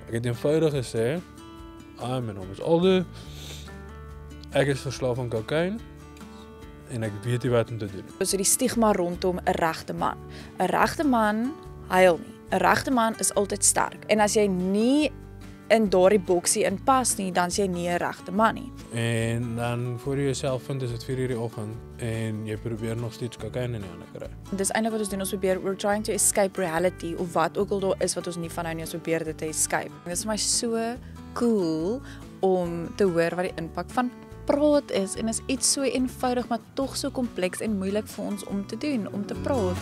Ek het eenvoudig gesê, my naam is Aldo, ek is verslaaf aan kokain en ek weet nie wat om te doen. So die stigma rondom 'n regte man. 'n Regte man huil nie. 'n Regte man is altyd sterk. En as jy nie in daardie boksie inpas nie, dan is jy nie 'n regte man nie. En dan voor jy jouself vind, is dit 4:00 die oggend en jy probeer nog steeds kokain in die hande kry. Dis eintlik wat ons doen, ons probeer, we're trying to escape reality, of wat ook al daar is wat ons nie van hou nie, ons probeer dit te escape. Dit is vir my so cool om te hoor wat die impak van praat is, en is iets so eenvoudig, maar tog so kompleks en moeilik vir ons om te doen, om te praat.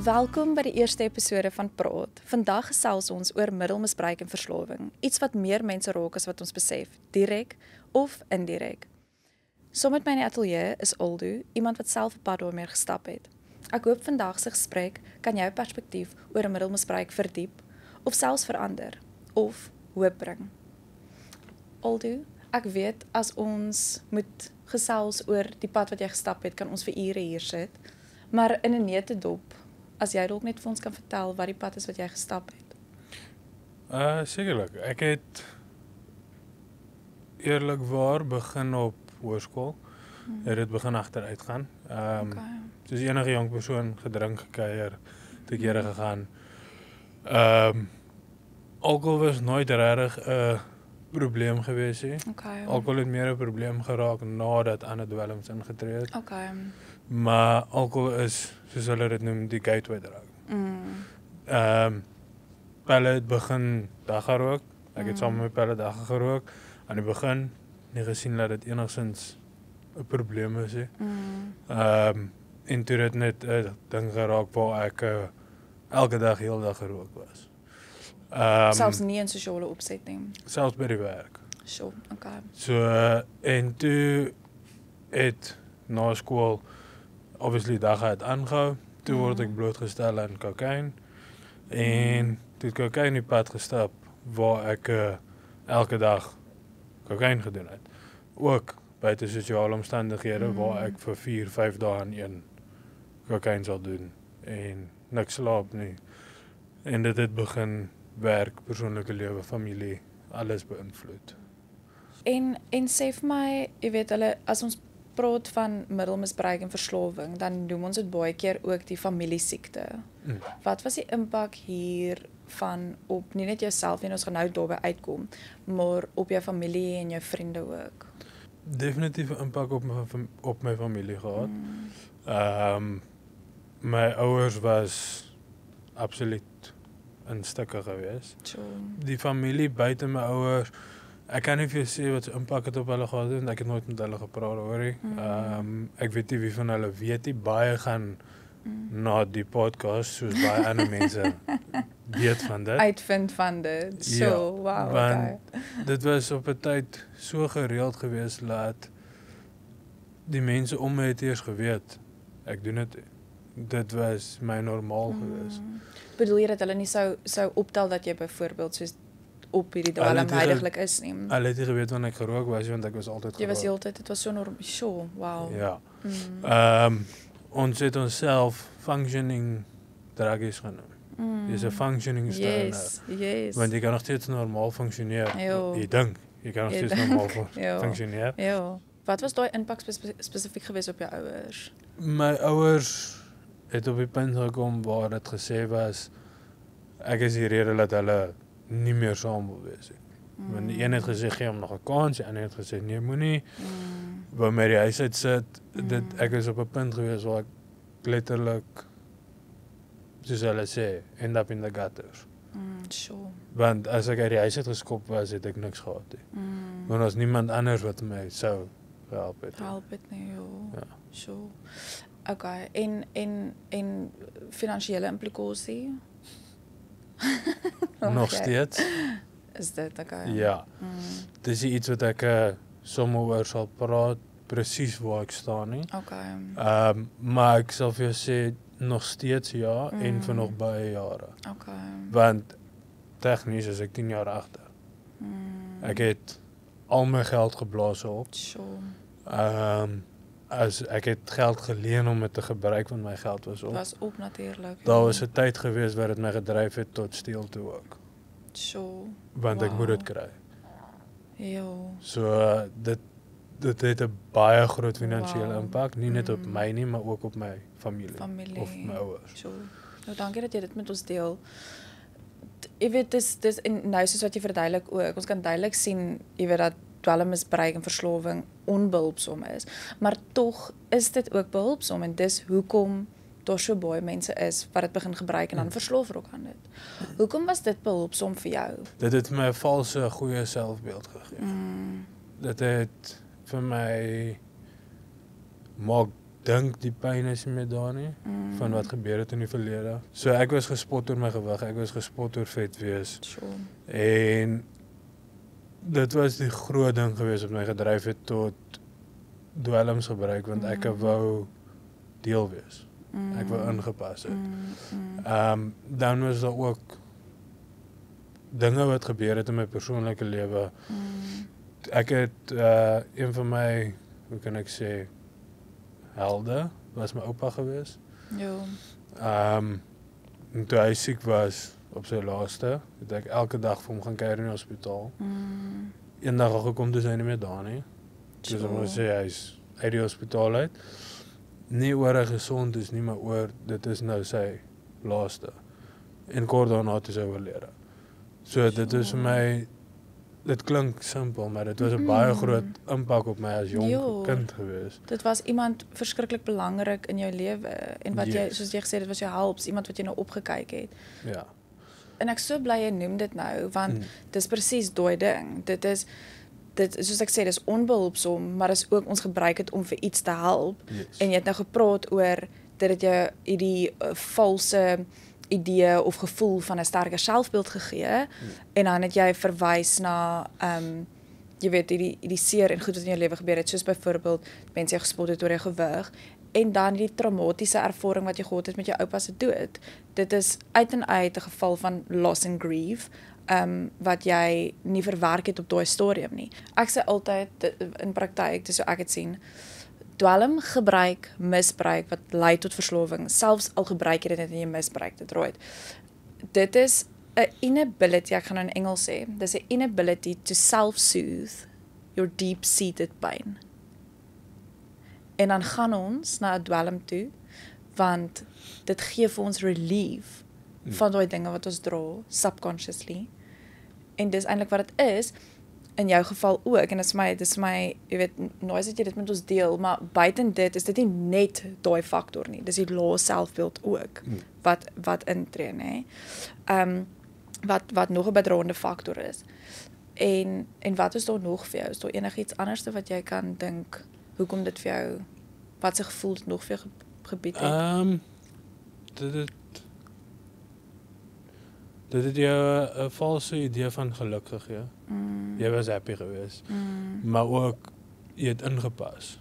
Welkom by die eerste episode van Praat. Vandag gesels ons oor middelmisbruik en verslawing. Iets wat meer mense raak as wat ons besef, direk of indirek. Saam met my in die ateljee is Aldo, iemand wat self 'n pad daarmee gestap het. Ek hoop vandag se gesprek kan jou perspektief oor middelmisbruik verdiep of selfs verander of hoop bring. Aldo, ek weet as ons moet gesels oor die pad wat jy gestap het, kan ons vir ure hier sit. Maar in 'n neutedop, as jy dalk net vir ons kan vertel wat die pad is wat jy gestap het. Sekerlik. Ek het eerlikwaar begin op hoërskool. Het dit begin agteruit gaan. Soos enige jong persoon gedrink, gekuier, te kere gegaan. Alkohol was nooit regtig 'n probleem gewees nie. Alkohol het meer 'n probleem geraak nadat ander dwelms ingetree het. Maar alkohol is, soos hulle dit noem, die gateway drug. Pelle het begin dagga rook. Ek het saam met Pelle dagga gerook. Aan die begin nie gesien dat dit enigstens 'n probleem is nie. En toe het net 'n ding geraak waar ek elke dag, heel dag gerook was. Selfs nie in sosiale opset nie. Selfs by die werk. Sure, So, en toe het na skool obviously dagga het aangehou. Toe word ek blootgestel aan kokain. En toe het kokain die pad gestap waar ek elke dag kokain gedoen het. Ook buite sosiale omstandighede waar ek vir 4-5 dae in een kokain sal doen en niks slaap nie. En dit het begin werk, persoonlike lewe, familie, alles beïnvloed. En sê vir my, jy weet hulle, as ons praat van middelmisbruik en verslawing, dan noem ons dit baie keer ook die familiesiekte. Wat was die impak hiervan op nie net jouself nie, ons gaan nou daarby uitkom, maar op jou familie en jou vriende ook? Definitief 'n impak op my familie gehad. My ouers was absoluut in stukke gewees. Die familie buite my ouers, ek kan nie vir jou sê wat se impak het op hulle gehad het, ek het nooit met hulle gepraat oor nie. Ek weet nie wie van hulle weet nie, baie gaan na die podcast, soos baie ander mense weet van dit. Uitvind van dit. So, wow, want dit was op 'n tyd so gereeld gewees dat die mense om my het eers geweet ek doen dit. Dit was my normaal gewees. Bedoel jy dat hulle nie sou optel dat jy byvoorbeeld soos op hierdie dwelm heiliglik is nie? Hulle het nie geweet wanneer ek gerook was, want ek was altyd gerook. Jy was heeltyd, dit was so normaal. Sure, wow. Ja. Ons het onsself functioning druggies genoem. Dis 'n functioning stoornis. Yes. Want jy kan nog steeds normaal funksioneer. Jy dink, jy kan nog steeds normaal funksioneer. Ja. Wat was daai impak spesifiek gewees op jou ouers? My ouers het op die punt gekom waar dit gesê was, ek is die rede dat hulle nie meer saam wil wees nie. Want die een het gesê, gee hom nog 'n kans, die ander het gesê, nee, moenie. Waar my die huis uit sit, ek is op 'n punt gewees waar ek letterlik, soos hulle sê, end up in the gutters. Sure. Want as ek uit die huis uit geskop was, het ek niks gehad nie. Want ons niemand anders wat my sou gehelp het. Ja. Sure. Okay, en finansiële implikasie? Nog steeds. Is dit okay? Ja. Dis iets wat ek sommer oor sal praat, presies waar ek staan nie. Okay. Maar ek sal vir jou sê nog steeds ja en vir nog baie jare. Okay. Want tegnies is ek 10 jaar agter. Ek het al my geld geblaas op. Sure. as ek het geld geleen om dit te gebruik, want my geld was op. Was op natuurlik. Daar was 'n tyd gewees waar dit my gedryf het tot steel toe ook, So. want ek moet dit kry. Jo. So dit het 'n baie groot finansiële Wow. impak, nie net op my nie, maar ook op my familie. Of my ouers. So. Nou dankie dat jy dit met ons deel. Jy weet dis en nou soos wat jy verduidelik ook. Ons kan duidelik sien, jy weet dat dwelmmisbruik en verslawing onbehulpsaam is, maar tog is dit ook behulpsaam en dis hoekom daar so baie mense is wat dit begin gebruik en dan verslaaf raak aan dit. Hoekom was dit behulpsaam vir jou? Dit het my 'n valse goeie selfbeeld gegee. Dit het vir my maak dink die pyn is nie meer daar nie, van wat gebeur het in die verlede. So ek was gespot oor my gewig, ek was gespot oor vet wees. So. En dit was die groot ding gewees wat my gedryf het tot dwelms gebruik, want ek wou deel wees. Ek wou ingepas het. Dan was daar ook dinge wat gebeur het in my persoonlike lewe. Ek het een van my, hoe kan ek sê, helde was my oupa gewees. Jo. En toe hy siek was op sy laaste, het ek elke dag vir hom gaan kuier in die hospitaal. Eendag al gekom, toe is hy nie meer daar nie. Dus ek moet sê, hy is uit die hospitaal uit. Nie oor hy gesond is nie, maar oor dit is nou sy laaste. En kort daarna het hy oorlede. So dit is vir my, dit klink simpel, maar dit was 'n baie groot impak op my as jong kind gewees. Dit was iemand verskriklik belangrik in jou lewe en wat jy, Yes. soos jy gesê het, dit was jou helps, iemand wat jy nou opgekyk het. Ja. En ek so bly jy noem dit nou, want dis presies daai ding. Dit soos ek sê, dis onbehulpsaam, maar is ook ons gebruik het om vir iets te help. Yes. En jy het nou gepraat oor dat dit jou hierdie valse idee of gevoel van 'n sterker selfbeeld gegee en dan het jy verwys na jy weet hierdie seer en goed wat in jou lewe gebeur het, soos byvoorbeeld mense jou gespot het oor jou gewig en dan die traumatiese ervaring wat jy gehad het met jou oupa se dood. Dit is uit en uit 'n geval van loss and grief wat jy nie verwerk het op daai stadium nie. Ek sê altyd in praktyk, dis so ek het sien, dwelm, gebruik, misbruik wat lei tot verslawing, selfs al gebruik jy dit net en jy misbruik dit, right. Dit is 'n inability, ek gaan nou in Engels sê, dis 'n inability to self-soothe your deep-seated pain. En dan gaan ons na 'n dwelm toe, want dit gee vir ons relief van daai dinge wat ons dra, subconsciously. En dis eintlik wat dit is, in jou geval ook, en dis my, jy weet, nooit dat jy dit met ons deel, maar buiten dit is dit nie net daai faktor nie, dis die lae selfbeeld ook, wat intree, nê. Wat nog 'n bydraende faktor is. En wat is daar nog vir jou? Is daar enigiets anders wat jy kan dink, hoekom dit vir jou, wat se gevoel dit nog vir jou gebied het? Dit het jou 'n valse idee van geluk gegee. Jy was happy geweest. Maar ook jy het ingepas.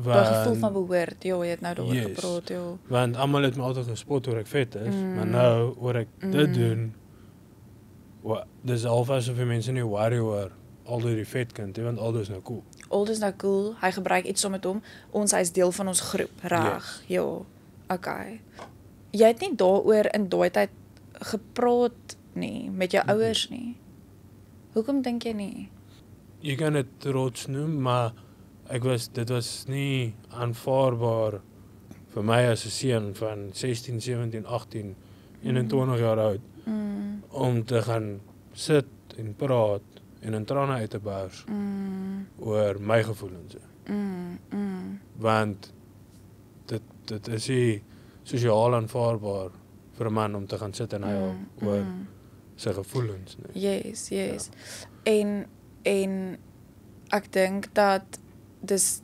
Daai gevoel van behoort, jy het nou daaroor gepraat, ja. Want almal het my altyd gespot oor ek vet is, maar nou oor ek dit doen, dis half asof die mense nie worry oor al die vet kind, want al dis nou cool. Al is nou cool, hy gebruik iets saam met hom, hy is deel van ons groep, reg, ja, okay. Jy het nie daaroor in daai tyd gepraat nie, met jou ouers nie. Hoekom dink jy nie? Jy kan dit trots noem, maar dit was nie aanvaarbaar vir my as 'n seun van 16, 17, 18, 21 jaar oud, om te gaan sit en praat en in trane uit te bars oor my gevoelens. Want dit is nie sosiaal aanvaarbaar vir 'n man om te gaan sit en huil oor sy gevoelens. Nee. Yes. Ja. En ek dink dat dis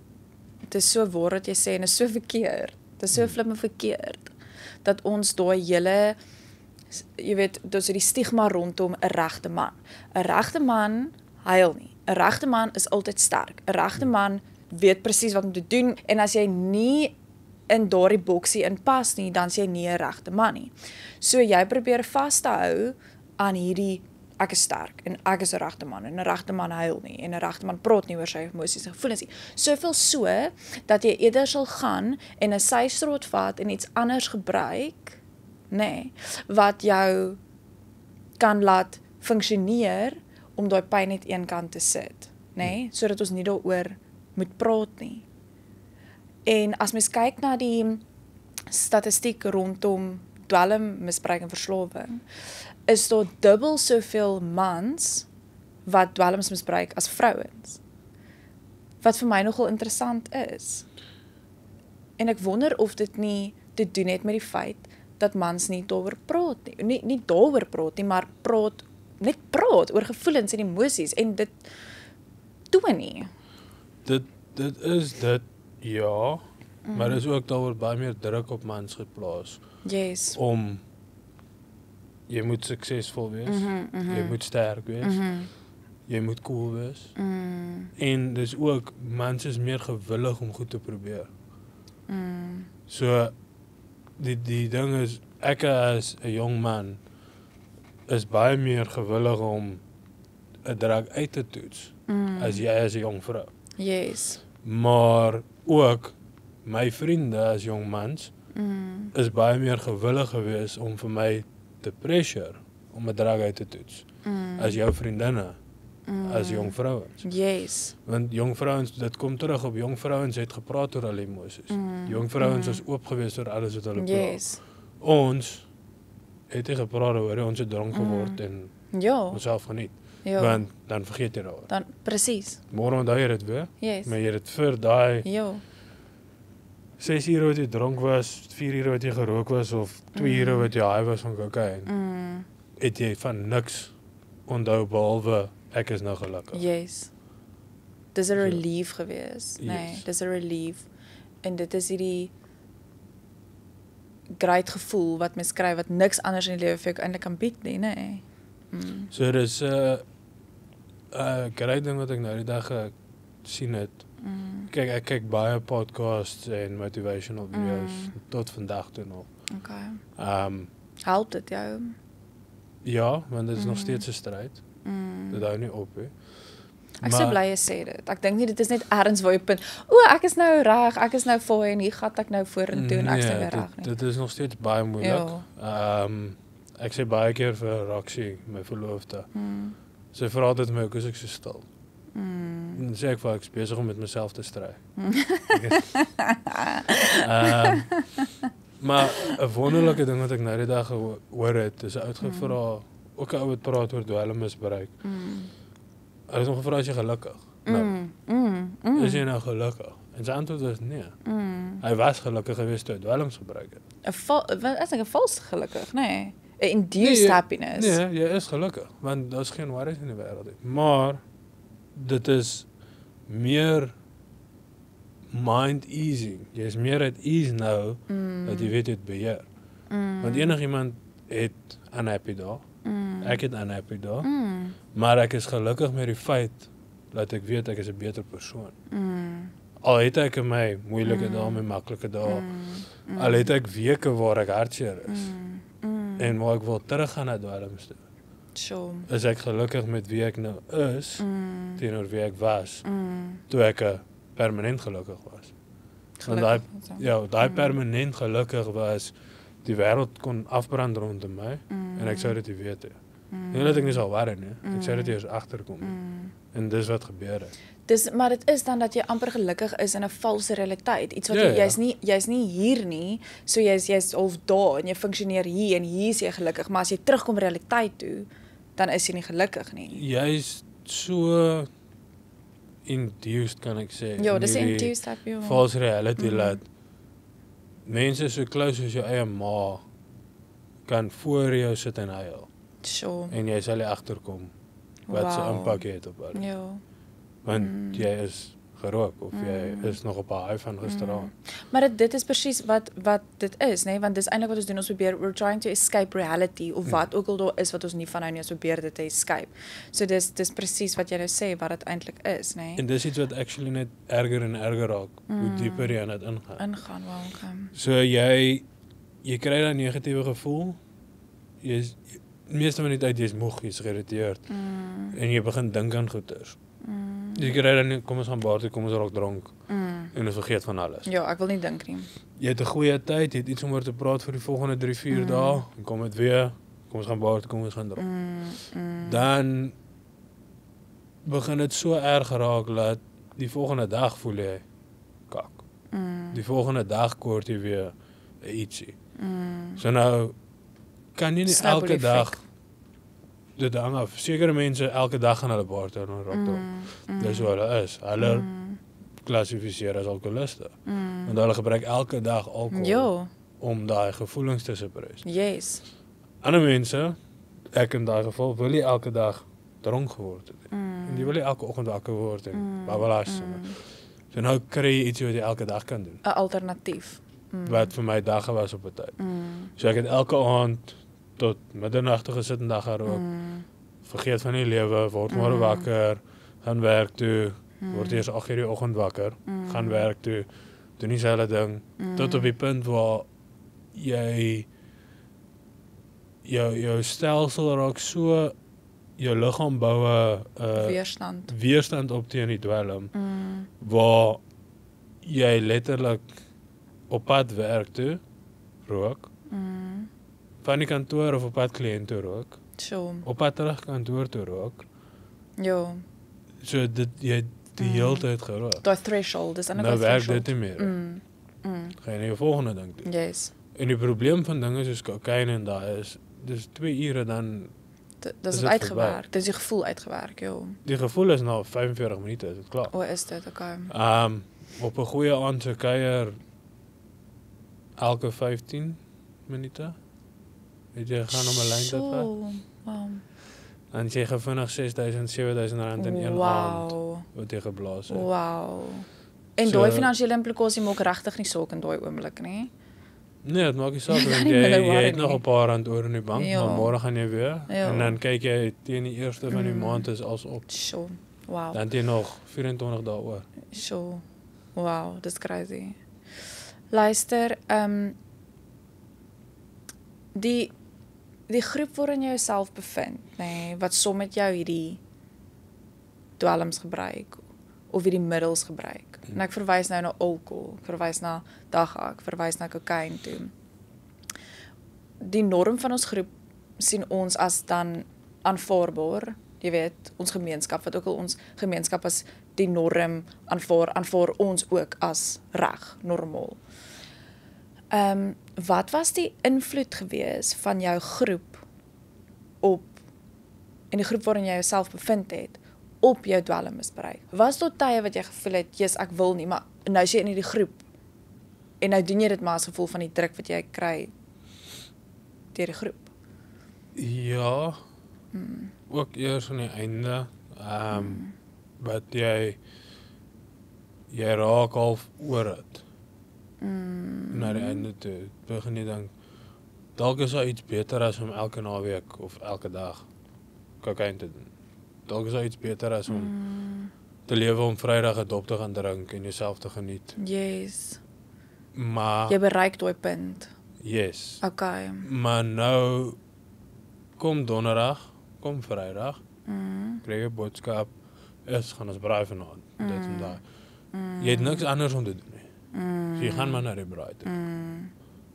so waar wat jy sê en is so verkeerd. Dis so flimme verkeerd dat ons daai hele, jy weet, dis die stigma rondom 'n regte man. 'n Regte man huil nie. 'n Regte man is altyd sterk. 'n Regte man weet presies wat om te doen en as jy nie in daardie boksie inpas nie, dan is jy nie 'n regte man nie. So jy probeer vas te hou aan hierdie ek is sterk en ek is 'n regte man en 'n regte man huil nie en 'n regte man praat nie oor sy emosies en gevoelens nie. Soveel so dat jy eerder sal gaan en 'n systraat vat en iets anders gebruik, wat jou kan laat funksioneer om daai pyn net een kant te sit, sodat ons nie daaroor moet praat nie. En as mens kyk na die statistiek rondom dwelmmisbruik en verslawing, is daar dubbel soveel mans wat dwelms misbruik as vrouens. Wat vir my nogal interessant is. En ek wonder of dit nie te doen het met die feit dat mans nie daaroor praat nie. Nie daaroor praat nie, maar net praat oor gevoelens en emosies en dit toon nie. Dit is dit, ja, maar is ook daar word baie meer druk op mans geplaas. Yes. Om jy moet suksesvol wees, jy moet sterk wees, jy moet cool wees. En dis ook mans is meer gewillig om goed te probeer. So die ding is ek as 'n jong man is baie meer gewillig om 'n drug uit te toets as jy as 'n jong vrou. Yes. Maar ook my vriende as jong mans is baie meer gewillig gewees om vir my te pressure om 'n drug uit te toets as jou vriendinne as jong vrouens. Yes. Want jong vrouens, dit kom terug op jong vrouens het gepraat oor al die emosies. Jong vrouens was oop gewees oor alles wat hulle praat. Yes. Ons het nie gepraat oor, ons het dronk geword en Ja. onsself geniet. Ja. Want dan vergeet jy daaroor. Dan presies. Môre onthou jy dit weer, Yes. maar jy het dit vir daai Ja. 6 ure wat jy dronk was, 4 ure wat jy gerook was of 2 ure wat jy high was van kokain. Het jy van niks onthou behalwe ek is nou gelukkig. Yes. Dis 'n relief gewees. Nee, Yes. dis 'n relief. En dit is hierdie great gevoel wat mens kry wat niks anders in die lewe vir jou eintlik kan bied nie, nee. So dis 'n great ding wat ek nou die dag gesien het. Kyk, ek kyk baie podcasts en motivational video's tot vandag toe nog. Okay. Help dit jou? Ja, want dit is nog steeds 'n stryd. Dit hou nie op nie. Ek sou bly jy sê dit. Ek dink nie dit is net ergens waar jy punt. Ek is nou reg, ek is nou fooi en hier gaan ek nou vorentoe en ek is nou weer reg nie. Dit is nog steeds baie moeilik. Ek sê baie keer vir Roxy, my verloofde. Sy vra altyd my hoekom is ek so stil. Dan sê ek vir haar, ek is besig om met myself te stry. Maar 'n wonderlike ding wat ek nou die dag gehoor het, is 'n ou gevra, ook 'n ou wat praat oor dwelmmisbruik. Hy het hom gevra as jy gelukkig. Nou, is jy nou gelukkig? En sy antwoord was nee. Hy was gelukkig geweest toe hy dwelms gebruik het. Wat is ek 'n vals gelukkig, nee. 'n Induced happiness. Nee, jy is gelukkig, want daar's geen worries in die wêreld nie. Maar dit is meer mind easing. Jy is meer at ease nou dat jy weet jy het beheer. Want enigiemand het unhappy dae. Ek het unhappy dae. Maar ek is gelukkig met die feit dat ek weet ek is 'n beter persoon. Al het ek in my moeilike dae, my maklike dae. Al het ek weke waar ek hartseer is. En waar ek wil teruggaan na dwelms toe. Sure. Is ek gelukkig met wie ek nou is teenoor wie ek was toe ek permanent gelukkig was. Want daai permanent gelukkig was, die wêreld kon afbrand rondom my en ek sou dit nie weet nie. Nie dat ek nie sal worry nie, ek sou dit eers agterkom. En dis wat gebeur het. Maar dit is dan dat jy amper gelukkig is in 'n valse realiteit. Iets wat jy's nie hier nie, so jy's half daar en jy funksioneer hier en hier is jy gelukkig, maar as jy terugkom realiteit toe, dan is jy nie gelukkig nie. Jy's so induced, kan ek sê. Ja, dis 'n induced happy. False reality dat mense so close as jou eie ma kan voor jou sit en huil. Sure. En jy sal nie agterkom wat se impak het op hulle. Ja. Want jy is gerook of jy is nog op 'n high van gisteraand. Maar dit is presies wat dit is, nee, want dis eintlik wat ons doen, ons probeer, we're trying to escape reality of wat ook al daar is wat ons nie van nou nie ons probeer dit te escape. So dis presies wat jy nou sê wat dit eintlik is, nee. En dis iets wat actually net erger en erger raak hoe dieper jy in dit ingaan. Okay. So jy kry daai negatiewe gevoel. meeste van die tyd jy's moeg, jy's geïrriteerd en jy begin dink aan goeters. Jy kry dan nie, kom ons gaan bar toe, kom ons raak dronk en ons vergeet van alles. Ja, ek wil nie dink nie. Jy het 'n goeie tyd, jy het iets om oor te praat vir die volgende 3-4 dae, en kom dit weer, kom ons gaan bar toe, kom ons gaan dronk. Dan begin dit so erg raak dat die volgende dag voel jy kak. Die volgende dag kort jy weer 'n ietsie. So nou kan jy nie Snowball elke dag effect. dit hang af. Sekere mense elke dag gaan hulle bar toe en raak dronk. Dis wat hulle is. Hulle klassifiseer as alkoholiste. Want hulle gebruik elke dag alkohol Ja, om daai gevoelens te suppress. yes. Ander mense, ek in daai geval, wil nie elke dag dronk geword het. En jy wil nie elke oggend wakker word en babbelas. So nou kry jy iets wat jy elke dag kan doen. 'n alternatief. Wat vir my dagga was op 'n tyd. So ek het elke aand tot middernagte gesit en dagga rook. Vergeet van die lewe, word môre wakker, gaan werk toe, word eers 8:00 die oggend wakker, gaan werk toe, doen dieselfde ding tot op die punt waar jy jou stelsel raak so, jou liggaam bou 'n weerstand op teen die dwelm, waar jy letterlik op pad werk toe rook, van die kantoor of op pad kliënt toe rook, So, op pad terug kantoor toe rook, ja, so dit jy die hele tyd gerook. daai threshold, dis 'n Nou werk dit threshold. nie meer. Ga jy na jou volgende ding doen. Yes. En die probleem van dinge soos kokain en daai is, dis 2 ure dan, Dis Is is dit uitgewerk. Dis die gevoel uitgewerk, ja. die gevoel is na 45 minute, is dit klaar. O, is dit okay? Op 'n goeie aand se kuier elke 15 minute. Het jy gaan om 'n lyn te vat? Wow. En jy gaan vinnig 6.000, 7.000 rand in een aand Wow. wat jy geblaas het. Wow. En So- daai finansiële implikasie maak regtig nie saak in daai oomblik nie. Nee, dit maak nie saak Jy kan want nie jy minder het worry nog nie. 'n paar rand oor in die bank, Ja. maar môre gaan jy weer. Ja. En dan kyk jy teen die eerste van die maand is als op. So. Wow. Dan het jy nog 24 dae oor. So. Wow, dis crazy. Luister, die groep waarin jy jouself bevind, nê, wat som met jou hierdie dwelms gebruik of hierdie middels gebruik. En ek verwys nou na alkohol, ek verwys na dagga, ek verwys na kokain toe. Die norm van ons groep sien ons as dan aanvaarbaar. Jy weet, ons gemeenskap, wat ook al ons gemeenskap as die norm aanvaar ons ook as reg, normaal. Wat was die invloed gewees van jou groep op, en die groep waarin jy jouself bevind het, op jou dwelmmisbruik? Was daar tye wat jy gevoel het, yes, ek wil nie, maar nou is jy in hierdie groep, en nou doen jy dit maar as gevolg van die druk wat jy kry deur die groep? Ja, ook eers aan die einde, wat jy raak half oor het. Na die einde toe, begin jy dink, dalk is daar iets beter as om elke naweek of elke dag kokain te doen. Dalk is daar iets beter as om te lewe om Vrydag 'n dop te gaan drink en jouself te geniet. Yes. Maar, Jy bereik daai punt. yes, Okay. maar nou, kom donderdag, kom Vrydag, kry jy 'n boodskap, gaan ons braai vanaand, dit en daai. Jy het niks anders om te doen nie. So jy gaan maar na die braai toe.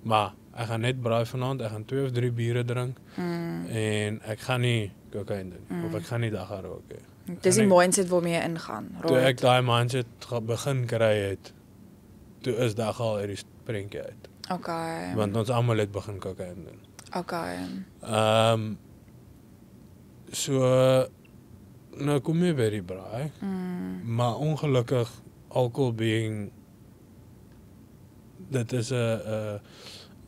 Maar ek gaan net braai vanaand, ek gaan 2 of 3 biere drink en ek gaan nie kokain doen of ek gaan nie dagga rook nie. Dis die mindset waarmee jy ingaan. Toe ek Right. daai mindset begin kry het, toe is dagga al uit die prentjie uit. Okay. Want ons almal het begin kokain doen. Okay. So nou kom jy by die braai, maar ongelukkig alcohol being, dit is 'n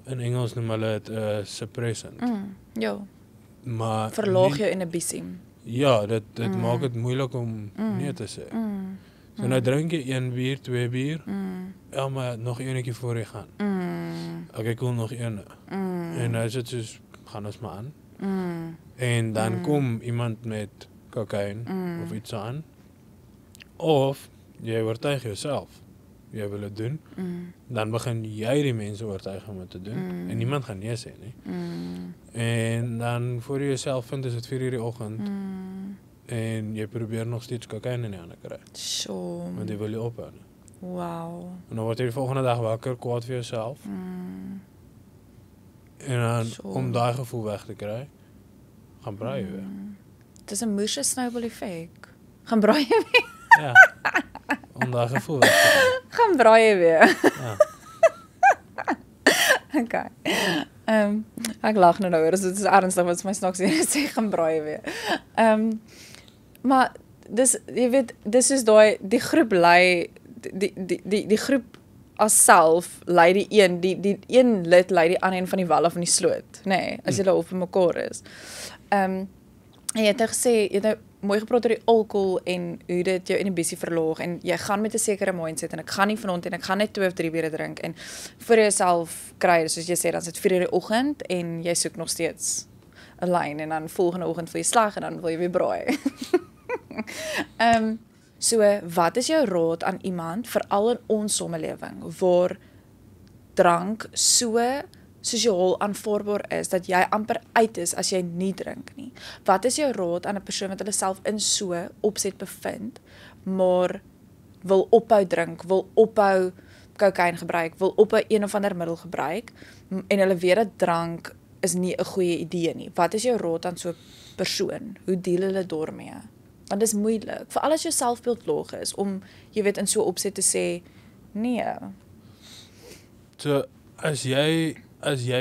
in Engels noem hulle dit 'n suppressant. Ja, Maar verlaag nie- jou inhibisie. Ja, dit maak dit moeilik om nee te sê. So nou drink jy 1 bier, 2 bier. Ja, maar nog eenetjie voor jy gaan. Okay, cool, nog een. En nou is dit soos, gaan ons maar aan. En dan kom iemand met kokain of iets aan. Of jy oortuig jouself. Jy wil dit doen. Dan begin jy die mense oortuig om dit te doen. En niemand gaan nee sê nie. En dan voor jy jouself vind is dit 4:00 die oggend en jy probeer nog steeds kokain in die hande kry. Sjoe. Want jy wil jy ophou. Wow. En dan word jy die volgende dag wakker, kwaad vir jouself. En dan om daai gevoel weg te kry, gaan braai jy weer. Dit is 'n moeë snowball effek. Gaan braai jy weer. Ja. Om daai gevoel weg te kry. Gaan braai jy weer. Ja. Okay. Ek lag nou oor, dit is ernstig wat my snaaks sê gaan braai jy weer. Maar dis jy weet, dis is daai die groep lei die groep as self lei die een lid lei die ander een van die wal af in die sloot, nê, nee, as hulle op mekaar is. En jy het nou gesê, jy het nou mooi gepraat oor die alkohol en hoe dit jou inhibisie verlaag en jy gaan met 'n sekere mindset en ek gaan nie vanaand en ek gaan net 2 of 3 biere drink en vir jouself kry, soos jy sê, dan is dit 4:00 die oggend en jy soek nog steeds 'n lyn en dan volgende oggend voel jy sleg en dan wil jy weer braai. So, wat is jou raad aan iemand, veral in ons samelewing, waar drank so sosiaal aanvaarbaar is, dat jy amper uit is as jy nie drink nie? Wat is jou raad aan 'n persoon wat hulle self in so opset bevind, maar wil ophou drink, wil ophou kokain gebruik, wil ophou een of ander middel gebruik, en hulle weet dat drank is nie 'n goeie idee nie? Wat is jou raad aan so 'n persoon? Hoe deel hulle daarmee? Want dit is moeilik, veral as jou selfbeeld laag is, om, jy weet, in so opset te sê, nee. So, as jy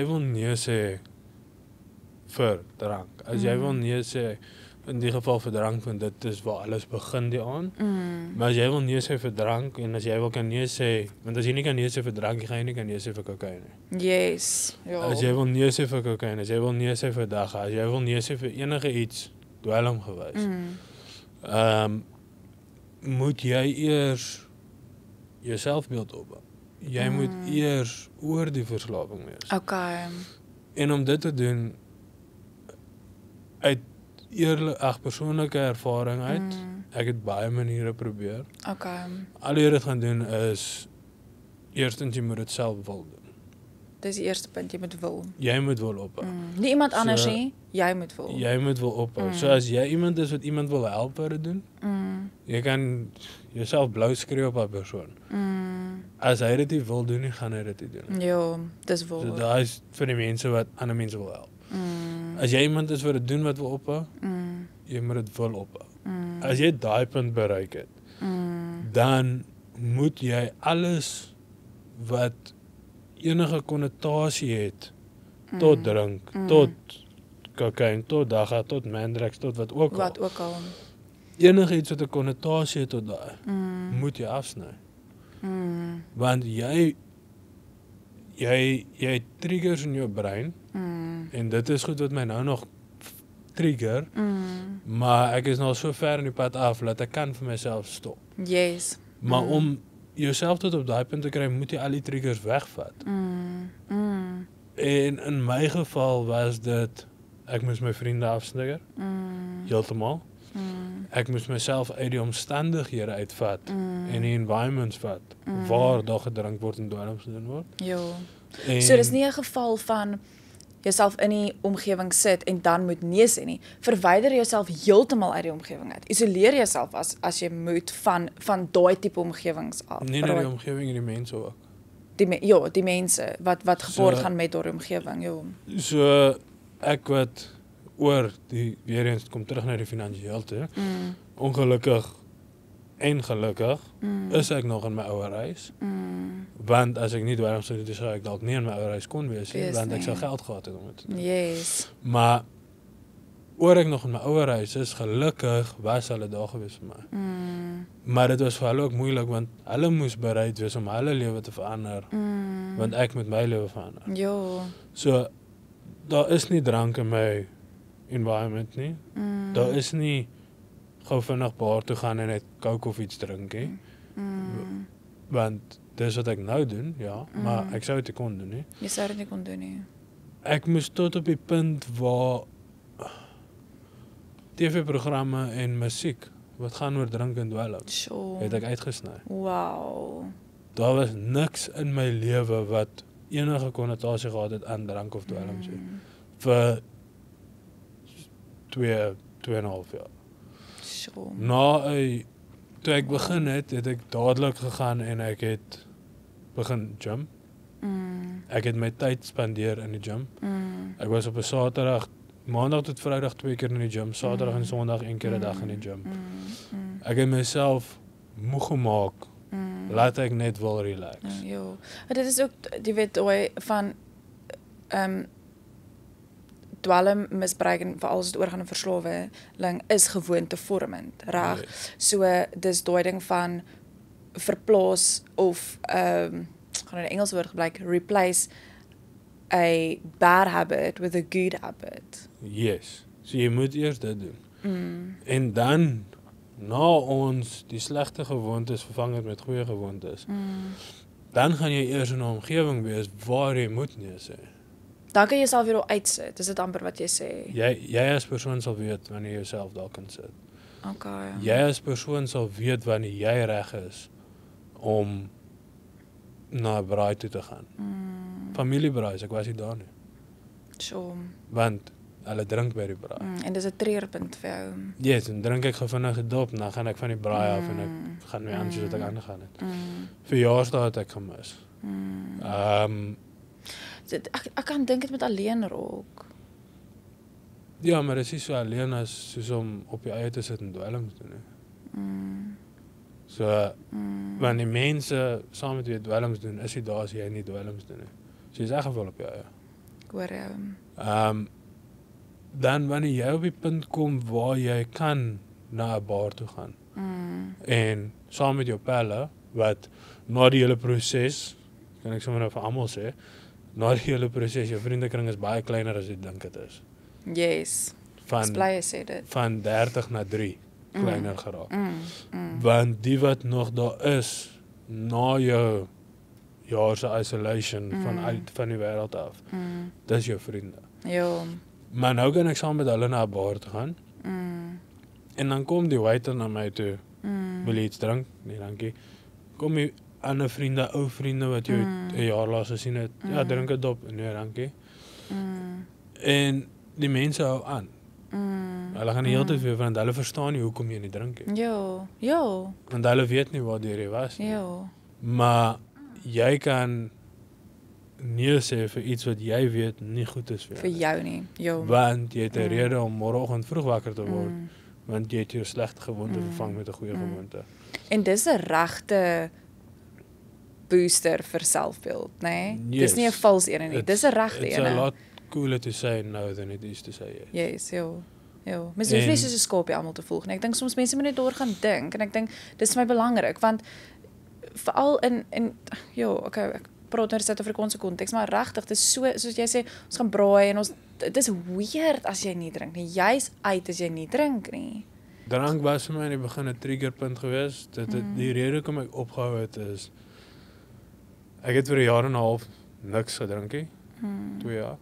wil nee sê vir drank, as jy wil nee sê, in die geval vir drank, want dit is waar alles begin die aand, maar as jy wil nee sê vir drank, en as jy wil kan nee sê, want as jy nie kan nee sê vir drank, gaan jy nie kan nee sê vir kokain nie. Yes, ja. As jy wil nee sê vir kokain, as jy wil nee sê vir dagga, as jy wil nee sê vir enige iets, dwelm gewys, moet jy eers jou selfbeeld opbou. Jy moet eers oor die verslawing wees. Okay. En om dit te doen, uit persoonlike ervaring uit, ek het baie maniere probeer. Okay. Al jy dit gaan doen is, eerstens jy moet dit self wil doen. Dis die eerste punt, jy moet wil. Jy moet wil ophou. Nie iemand anders nie, jy moet wil. Jy moet wil ophou. So as jy iemand is wat iemand wil help wat dit doen, jy kan jouself blou skreeu op 'n persoon. As hy dit nie wil doen nie, gaan hy dit nie doen. Ja, dis waar. So daai is vir die mense wat ander mense wil help. As jy iemand is wat dit doen wat wil ophou, jy moet dit wil ophou. As jy daai punt bereik het, dan moet jy alles wat enige konnotasie het tot drink, tot kokain, tot dagga, tot Mandrax, tot wat ook al. Wat ook al. Enige iets wat 'n konnotasie het tot daai, moet jy afsny. Want jy het triggers in jou brein, en dit is goed wat my nou nog trigger, maar ek is nou so ver in die pad af, dat ek kan vir myself stop. Yes. Maar om jouself tot op daai punt te kry, moet jy al die triggers wegvat. En in my geval was dit, ek moes my vriende afsnigger, heeltemal. Ek moes myself uit die omstandighede uitvat, en die environments vat, waar daar gedrink word en dwelms gedoen word. Ja. So dis nie 'n geval van jouself in die omgewing sit en dan moet nee sê nie. Verwyder jouself heeltemal uit die omgewing uit. Isoleer jouself as jy moet van daai tipe omgewings af. Nie net die omgewing en die mense ook. Die mense wat gepaard gaan met daardie omgewing, ja. So ek wat oor weer eens kom terug na die finansiële toe. Ongelukkig en gelukkig is ek nog in my ouer huis. Want as ek nie dwelm sou doen, sou ek dalk nie in my ouer huis kon wees nie, want ek sou geld gehad het om dit te doen. Yes. Maar oor ek nog in my ouer huis is, gelukkig was hulle daar gewees vir my. Maar dit was vir hulle ook moeilik, want hulle moes bereid wees om hulle lewe te verander, want ek moet my lewe verander. Ja. So, daar is nie drank in my environment nie. Daar is nie gou vinnig bar toe gaan en net coke of iets drink nie. Want dis wat ek nou doen, ja, maar ek sou dit nie kon doen nie. Jy sou dit nie kon doen nie. Ek moes tot op die punt waar TV-programme en musiek wat gaan oor drink en dwelm, het ek uitgesny. Wow. Daar was niks in my lewe wat enige konnotasie gehad het aan drank of dwelms nie. vir 2,5 jaar. So. Toe ek begin het ek dadelik gegaan en ek het begin gym. Ek het my tyd spandeer in die gym. Ek was op 'n Saterdag, Maandag tot Vrydag 2 keer in die gym, Saterdag en Sondag 1 keer 'n dag in die gym. Ek het myself moeg gemaak, laat ek net wil relax. Ja. Maar dit is ook, jy weet, van dwelmmisbruik en veral as dit oorgaan in verslawing is gewoontevormend, reg? Yes. So dis daai ding van verplaas of gaan nou 'n Engels woord gebruik, replace a bad habit with a good habit. Yes. So jy moet eers dit doen. En dan na ons die slegte gewoontes vervang het met goeie gewoontes, dan gaan jy eers in 'n omgewing wees waar jy moet nee sê. Dan kan jy jouself weer uitsit. Dis dit amper wat jy sê. Jy as persoon sal weet wanneer jy jouself daar kan sit. Okay. Jy as persoon sal weet wanneer jy reg is om na 'n braai toe te gaan. Familiebraai, ek was nie daar nie. So. Want hulle drink by die braai. En dis 'n treurpunt vir jou. Yes, en drink ek gevinnige dop, dan gaan ek van die braai af en ek gaan weer aan soos wat ek aangegaan het. Verjaarsdae het ek gemis. Ek kan dink dit met alleen raak. Ja, maar dit is nie so alleen as soos om op jou eie te sit en dwelms doen nie. So, wanneer mense saam met jou dwelms doen, is jy daar as jy nie dwelms doen nie. So jy is echt op jou eie. Ek hoor jou. Dan wanneer jy op die punt kom waar jy kan na 'n bar toe gaan. En saam met jou pelle, wat na die hele proses, kan ek sommer nou vir almal sê, na die hele proses, jou vriendekring is baie kleiner as jy dink dit is. Yes. Dis bly jy sê dit. Van 30 na 3 kleiner geraak. Want die wat nog daar is, na jou jaar se isolation van die wêreld af, dis jou vriende. Ja. Maar nou kan ek saam met hulle na 'n bar toe gaan. En dan kom die waiter na my toe. Wil jy iets drink? Nee, dankie. Kom die ander vriende, ou vriende wat jy 'n jaar laas gesien het. Ja, drink 'n dop. Nee, dankie. En die mense hou aan. Hulle gaan die hele tyd weer, want hulle verstaan nie hoekom jy nie drink nie. Ja. Ja. Want hulle weet nie waar jy was nie. Ja. Maar jy kan nee sê vir iets wat jy weet nie goed is vir jou. Vir jou nie. Ja. Want jy het 'n rede om môreoggend vroeg wakker te word. Want jy het jou slegte gewoonte vervang met 'n goeie gewoonte. En dis 'n regte booster vir selfbeeld, né? Nee? Yes. Dis nie 'n vals een nie. Dis 'n regte It's een. a lot cooler to say no than it is to say yes. Yes, ja. Ja, mens hoef nie soos 'n skaapie almal te volg nie. Ek dink soms mense moet net daar gaan dink en ek dink dis vir my belangrik want veral in ja, okay, ek praat nou in Suid-Afrikaanse konteks, maar regtig, dit is so soos jy sê, ons gaan braai en ons dit is weird as jy nie drink nie. Jy's uit as jy nie drink nie. Drank was vir my in die begin 'n triggerpunt gewees. Die rede hoekom ek opgehou het is ek het vir 'n jaar en 'n half niks gedrink nie. 2 jaar.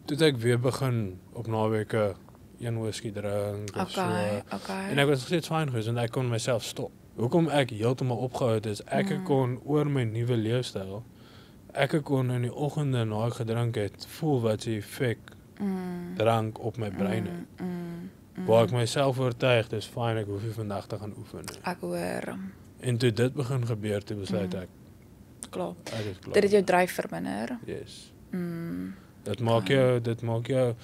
Toe het ek weer begin op naweke een whisky drink of so. Okay. En ek was steeds fyn geweest en ek kon myself stop. Hoekom ek heeltemal opgehou het is ek kon oor my nuwe leefstyl. Ek kon in die oggende na ek gedrink het voel wat die effek drank op my brein het. Waar ek myself oortuig, dis fyn, ek hoef nie vandag te gaan oefen nie. Ek hoor. En toe dit begin gebeur, toe besluit ek, Klaar. ek is klaar. Dit het jou dryf verminder. Yes. Dit maak jou,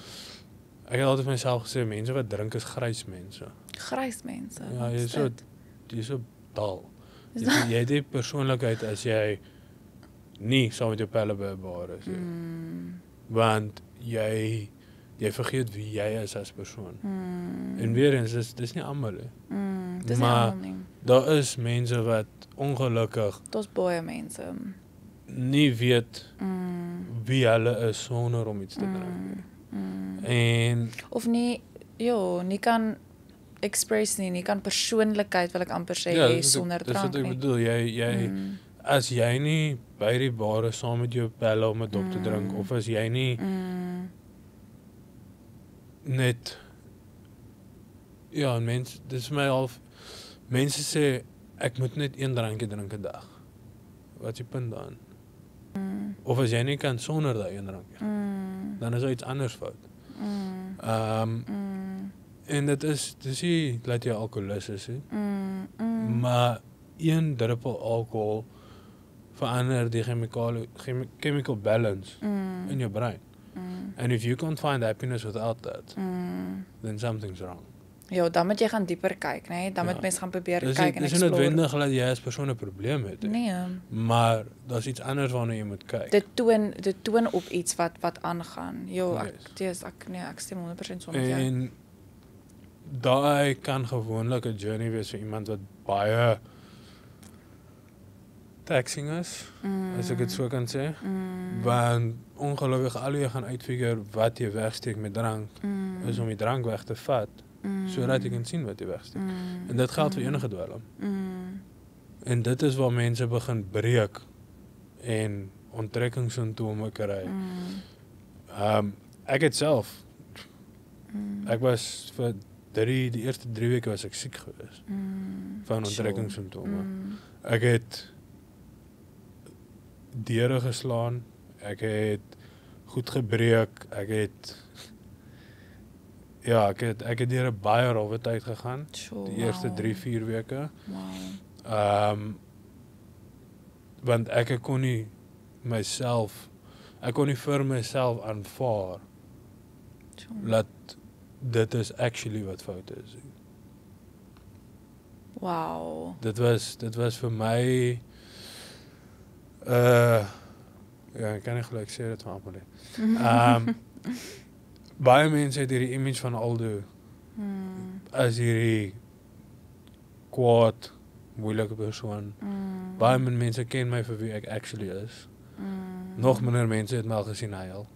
ek het altyd vir myself gesê, mense wat drink is grys mense. Grys mense. Ja, jy is so dal. Jy het die persoonlikheid as jy nie saam met jou pelle by 'n bar is. Want jy vergeet wie jy is as persoon. En weer eens, dis nie almal nie. Dis nie Maar almal nie. daar is mense wat ongelukkig Daar's baie mense. nie weet wie hulle is sonder om iets te drink. En Of nie, ja, nie kan express nie kan persoonlikheid wil ek amper sê ja, hê sonder dis drank wat ek nie. bedoel, jy as jy nie by die bar is saam met jou pelle om 'n dop te drink, of as jy nie net ja, dis my half mense sê ek moet net een drankie drink 'n dag. Wat is die punt daarin? Of as jy nie kan sonder daai een drankie, dan is daar iets anders fout. En dit is nie dat jy alkoholist is, maar een druppel alcohol verander die chemical balance in jou brein. And if you can't find happiness without that, then something's wrong. Ja, dan moet jy gaan dieper kyk, nee? Dan moet mens gaan probeer kyk en Dis nie explore. noodwendig dat jy as persoon 'n probleem het, Nee. maar daar's iets anders waarna jy moet kyk. Dit toon op iets wat aangaan. Jo, ek stem 100% saam met jou. En daai kan gewoonlik 'n journey wees vir iemand wat baie taxing is, as ek dit so kan sê. Want ongelukkig al jy gaan uitfigure wat jy wegsteek met drank, is om die drank weg te vat, sodat jy kan sien wat jy wegsteek. En dit geld vir enige dwelm. En dit is waar mense begin breek en onttrekkingssimptome kry. Ek het self, ek was vir die eerste 3 weke was ek siek gewees van onttrekkingssimptome. Ek het deure geslaan, ek het goed gebreek, ek het deur 'n baie rowwe tyd gegaan, die eerste 3-4 weke. Want ek kon nie vir myself aanvaar dat dit is actually wat fout is. Wow. Dit was vir my ek kan nie glo ek sê dit van almal. Baie mense het hierdie image van Aldo as hierdie kwaad, moeilike persoon. Baie min mense ken my vir wie ek actually is. Nog minder mense het my al gesien huil.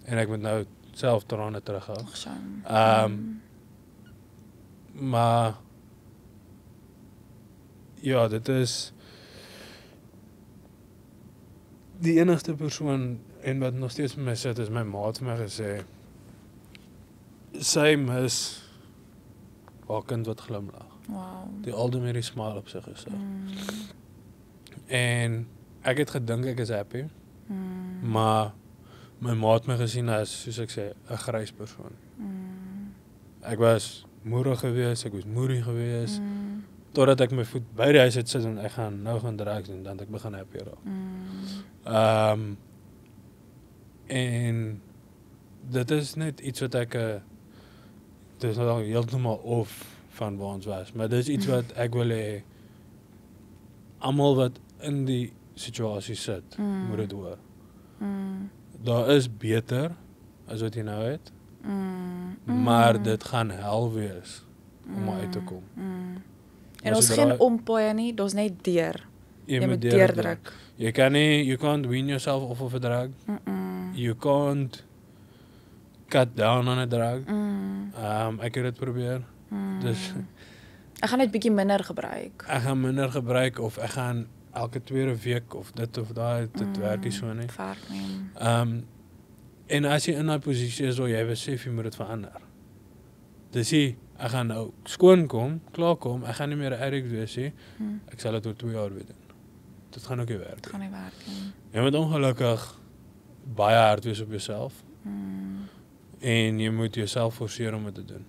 En ek moet nou self trane terughou. Maar ja, dit is die enigste persoon en wat nog steeds met my sit is my maat vir my gesê sy mis haar kind wat glimlag. Wow. Die Aldo met die smile op sy gesig. En ek het gedink ek is happy, maar my maat my gesien as, soos ek sê, 'n grys persoon. Ek was moerig geweest, ek was moerie geweest, totdat ek my voet by die huis het sit en ek gaan drugs doen, dan ek begin happy raak. En dit is net iets wat ek, dit is nou heeltemal off van waar ons was, maar dit is iets wat ek wil hê, almal wat in die situasie sit, moet dit hoor. Daar is beter as wat jy nou het, maar dit gaan hel wees om uit te kom. En ons geen ompaaie nie, daar's net deur. Jy moet deurdruk. You can't wean yourself off of a drug. You can't cut down on a drug. Ek het dit probeer. Dus ek gaan net bietjie minder gebruik. Ek gaan minder gebruik of ek gaan elke 2 week of dit of daai, dit werk nie so nie. Werk nie. En as jy in daai posisie is waar jy besef jy moet dit verander. Dis ek gaan nou skoon kom, klaar kom, ek gaan nie meer 'n addict wees nie. Ek sal dit oor 2 jaar weer doen. Dit gaan ook nie werk nie. Dit gaan nie werk nie. Jy moet ongelukkig baie hard wees op jouself. En jy moet jouself forceer om dit te doen.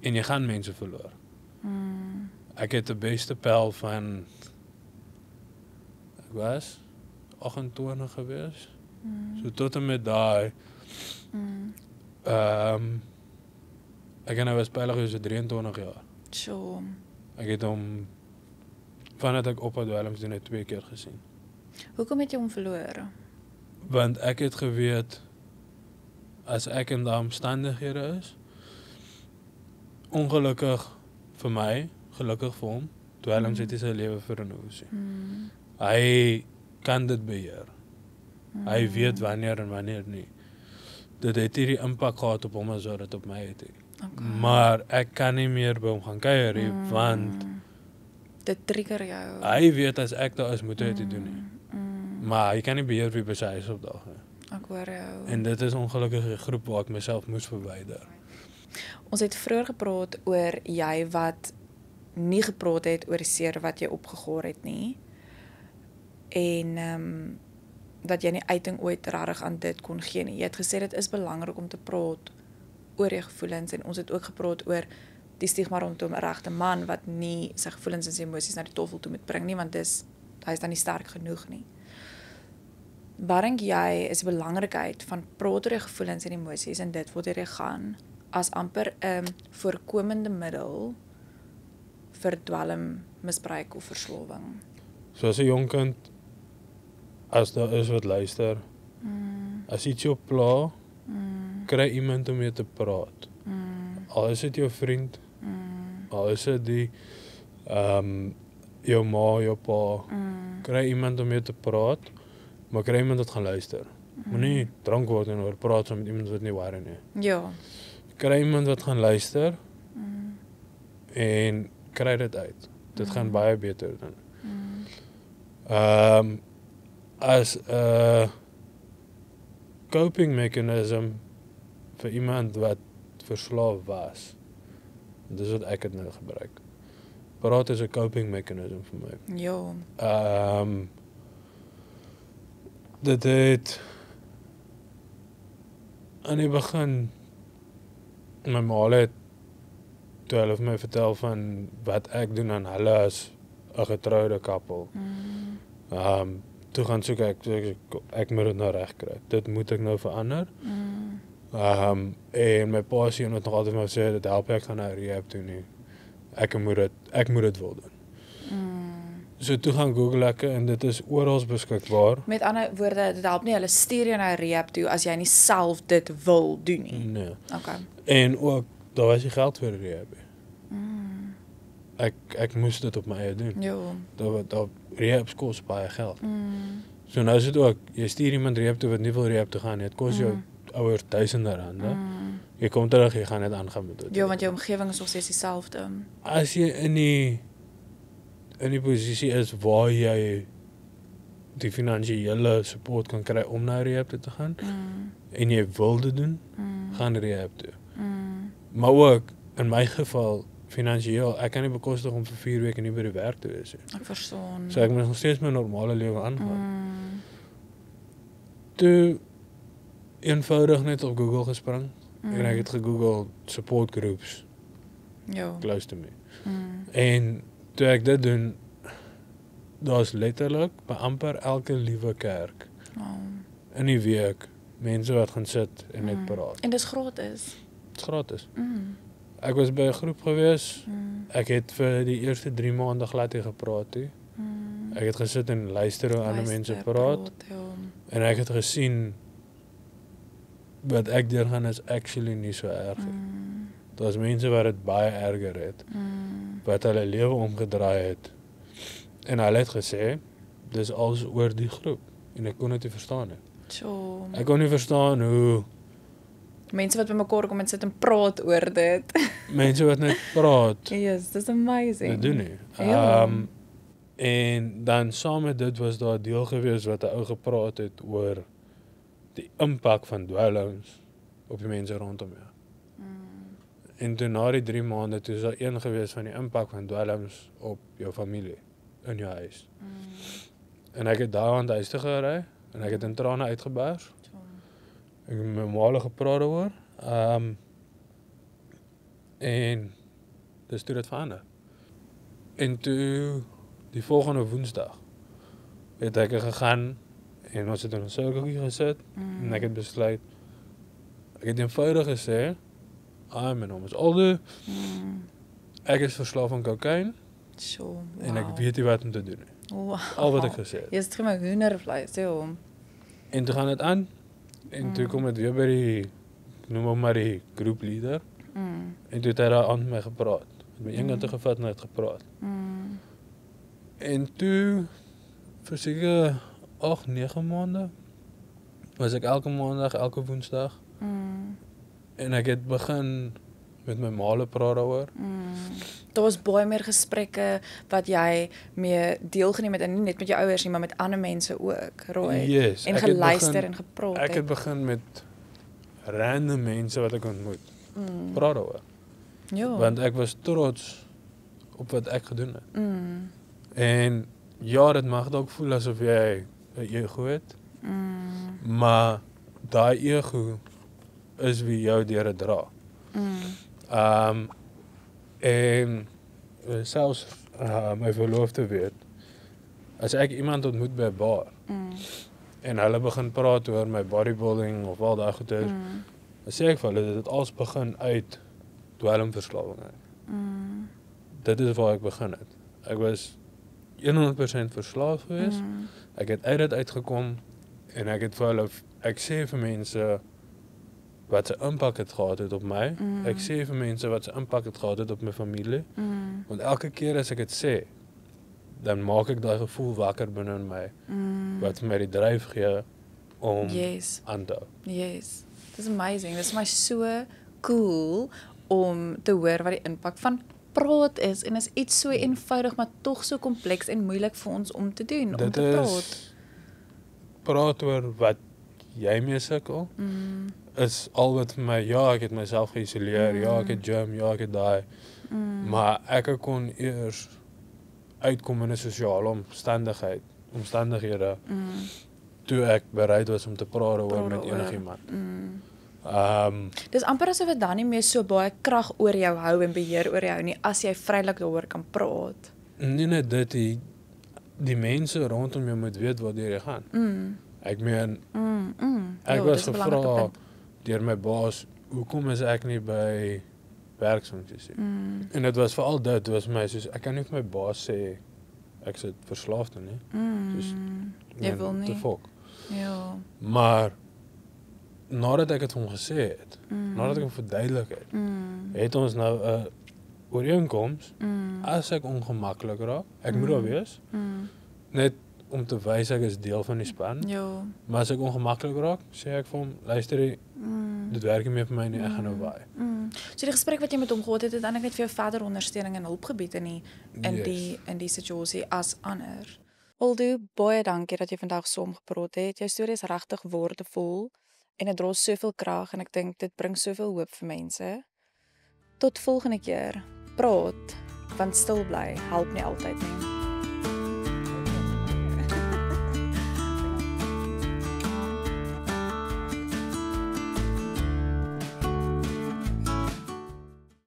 En jy gaan mense verloor. Ek het die beste pel van ek was 28 gewees. So tot en met daai ek en hy was peilig gewees vir 23 jaar. So. Ek het hom vandat ek ophou dwelms doen het 2 keer gesien. Hoekom het jy hom verloor? Want ek het geweet as ek in daai omstandighede is, ongelukkig vir my, gelukkig vir hom, dwelms het hy sy lewe vernoos. Hy kan dit beheer. Hy weet wanneer en wanneer nie. Dit het hierdie impak gehad op hom as wat dit op my het. Maar ek kan nie meer by hom gaan kuier nie, want dit trigger jou. Hy weet as ek daar is, moet hy dit doen nie. Maar hy kan nie beheer wie by sy huis opdaag nie. Ek hoor jou. En dit is ongelukkig 'n groep waar ek myself moes verwyder. Ons het vroeër gepraat oor jy wat nie gepraat het oor die seer wat jy opgegaar het nie. En dat jy nie uiting ooit regtig aan dit kon gee nie. Jy het gesê dit is belangrik om te praat oor jou gevoelens en ons het ook gepraat oor die stigma rondom 'n regte man wat nie sy gevoelens en sy emosies na die tafel toe moet bring nie, want hy is dan nie sterk genoeg nie. Wat dink jy is die belangrikheid van praat oor jou gevoelens en emosies en dit waartoe jy gaan as amper 'n voorkomende middel vir dwelmmisbruik of verslawing? So as 'n jong kind, as daar is wat luister, as iets jou pla, kry iemand om mee te praat. Al is dit jou vriend, al is dit jou ma, jou pa, kry iemand om mee te praat, maar kry iemand wat gaan luister. Moenie drank word en oor praat saam met iemand wat nie waar is nie. Ja. Kry iemand wat gaan luister en kry dit uit. Dit gaan baie beter dan. As 'n coping mechanism vir iemand wat verslaaf was, dis wat ek het nou gebruik. Praat is 'n coping mechanism vir my. Ja. Dit het aan die begin, my ma het toe hulle vir my vertel van wat ek doen aan hulle as 'n getroude koppel. Toe gaan soek ek moet dit nou reg kry. Dit moet ek nou verander. En my pa sê nog altyd maar sê dit help ek gaan na rehab toe nie. Ek moet dit wil doen. So toe gaan Google ek en dit is oral beskikbaar. Met ander woorde, dit help nie hulle stuur jou na rehab toe as jy nie self dit wil doen nie. Nee. Okay. En ook daar was nie geld vir rehab. Ek moes dit op my eie doen. Ja. Daar rehab kos baie geld. So nou is dit ook, jy stuur iemand rehab toe wat nie wil rehab toe gaan nie. Dit kos jou ouers duisende rande. Jy kom terug, jy gaan net aangaan met dit. Ja, want jou omgewing is nog steeds dieselfde. As jy in die posisie is waar jy die finansiële support kan kry om na rehab toe te gaan en jy wil dit doen, gaan rehab toe. Maar ook in my geval finansiëel, ek kan nie bekostig om vir 4 weke nie by die werk te wees nie. Ek verstaan. So ek moet nog steeds my normale lewe aangaan. Toe eenvoudig net op Google gespring en ek het gegoogel support groups Ja. close to me. En toe ek dit doen, daar's letterlik by amper elke liewe kerk in die week mense wat gaan sit en net praat. En dis gratis. Dit's gratis. Ek was by 'n groep gewees. Ek het vir die eerste 3 maande glad nie gepraat nie. Ek het gesit en luister hoe ander mense praat. Ja. En ek het gesien wat ek deurgaan is actually nie so erg nie. Daar's mense wat dit baie erger het. Wat hulle lewe omgedraai het. En hulle het gesê, dis alles oor die groep. En ek kon dit nie verstaan nie. So, Ek kon nie verstaan hoe mense wat bymekaar kom en sit en praat oor dit. mense wat net praat, Yes, dis amazing. dit doen nie. Ja. En dan saam met dit was daar 'n deel gewees wat 'n ou gepraat het oor die impak van dwelms op die mense rondom jou. En toe na die 3 maande, toe is daar een gewees van die impak van dwelms op jou familie, in jou huis. En ek het daar aan die huis toe gery, en ek het in trane uitgebars. Ek het met my ma gepraat oor. En dis toe dit verander. En toe, die volgende Woensdag, het ek gegaan, en ons het in 'n sirkeltjie gesit, en ek het besluit, ek het eenvoudig gesê, my naam is Aldo, ek is verslaaf aan kokain, So, en ek weet nie wat om te doen nie. Wow. Al wat ek gesê het. Jy is terug met hoendervleis, ja. En toe gaan dit aan, en toe kom dit weer by die, ek noem hom maar die groepleider, en toe het hy daar aan met my gepraat. Het my een kant toe gevat en hy het gepraat. En toe, vir seker 8-9 maande, was ek elke maandag, elke Woensdag, en ek het begin met my ma praat daaroor. Daar was baie meer gesprekke wat jy mee deelgeneem het, en nie net met jou ouers nie, maar met ander mense ook, Roy. Yes, En ek het geluister begin- en gepraat. Ek het begin met random mense wat ek ontmoet, praat daaroor. Ja. Want ek was trots op wat ek gedoen het. En ja, dit mag dalk voel asof jy 'n ego het, Maar daai ego is wie jou deur dit dra. En selfs my verloofde weet, as ek iemand ontmoet by 'n bar en hulle begin praat oor my bodybuilding of al daai goeie, dan sê ek vir hulle dit alles begin uit dwelmverslawing uit. Dit is waar ek begin het. Ek was 100% verslaaf geweest. Ek het uit dit uitgekom en ek het vir hulle, ek sê vir mense wat se impak het gehad het op my. Ek sê vir mense wat se impak het gehad het op my familie. Want elke keer as ek dit sê, dan maak ek daai gevoel wakker binne in my wat vir my die dryf gee om aan te hou. Yes. Dis amazing. Dis vir my so cool om te hoor wat die impak van praat is en is iets so eenvoudig maar tog so kompleks en moeilik vir ons om te doen, om te praat. Praat oor wat jy mee sukkel. Is al wat vir my, ja, ek het myself geïsoleer, ja, ek het gym, ja, ek het daai. Maar ek kon eers uitkom in 'n sosiale omstandighede toe ek bereid was om te praat oor met enigiemand. Dis amper asof dit dan nie meer so baie krag oor jou hou en beheer oor jou nie, as jy vrylik daaroor kan praat. Nie net dit, die mense rondom jou moet weet waardeur jy gaan. Ek meen, ek was gevra deur my baas, hoekom is ek nie by werksfunksies nie? En dit was veral dit, was my soos, ek kan nie vir my baas sê, ek sit verslaafde nie. Soos, Jy wil nie. Te fok. Ja. Maar, nadat ek het vir hom gesê het, nadat ek hom verduidelik het, het ons nou 'n ooreenkoms, as ek ongemaklik raak, ek moet daar wees, net om te wys ek is deel van die span, Ja. maar as ek ongemaklik raak, sê ek vir hom, luister, dit werk nie meer vir my nie, ek gaan nou waai. So die gesprek wat jy met hom gehad het, het eintlik net vir jou verder ondersteuning en hulp gebied in die situasie as ander. Aldo, baie dankie dat jy vandag saam gepraat het. Jou storie is regtig waardevol en dit dra soveel krag en ek dink dit bring soveel hoop vir mense. Tot volgende keer. Praat, want stil bly help nie altyd nie.